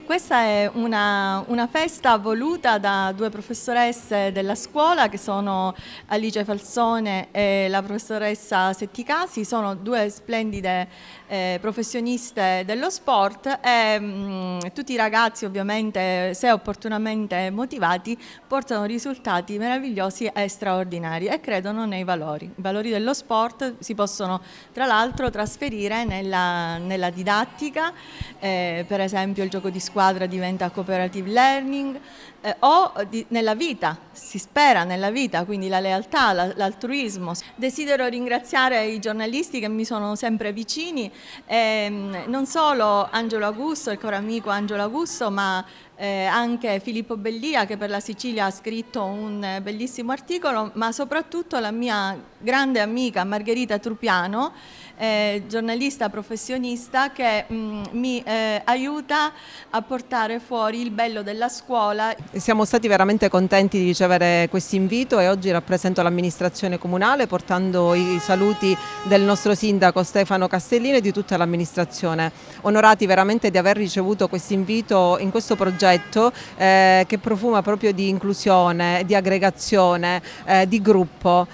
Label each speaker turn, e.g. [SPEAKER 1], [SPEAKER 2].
[SPEAKER 1] Questa è una festa voluta da due professoresse della scuola che sono Alice Falsone e la professoressa Setticasi, sono due splendide professioniste dello sport e tutti i ragazzi ovviamente, se opportunamente motivati, portano risultati meravigliosi e straordinari e credono nei valori. I valori dello sport si possono tra l'altro trasferire nella didattica, per esempio il gioco di squadra diventa cooperative learning nella vita, si spera nella vita, quindi la lealtà, l'altruismo. Desidero ringraziare i giornalisti che mi sono sempre vicini, non solo Angelo Augusto, il caro amico Angelo Augusto, ma anche Filippo Bellia che per la Sicilia ha scritto un bellissimo articolo, ma soprattutto la mia grande amica Margherita Trupiano, giornalista professionista che mi aiuta a portare fuori il bello della scuola.
[SPEAKER 2] Siamo stati veramente contenti di ricevere questo invito e oggi rappresento l'amministrazione comunale portando i saluti del nostro sindaco Stefano Castellino e di tutta l'amministrazione. Onorati veramente di aver ricevuto questo invito in questo progetto che profuma proprio di inclusione, di aggregazione, di gruppo.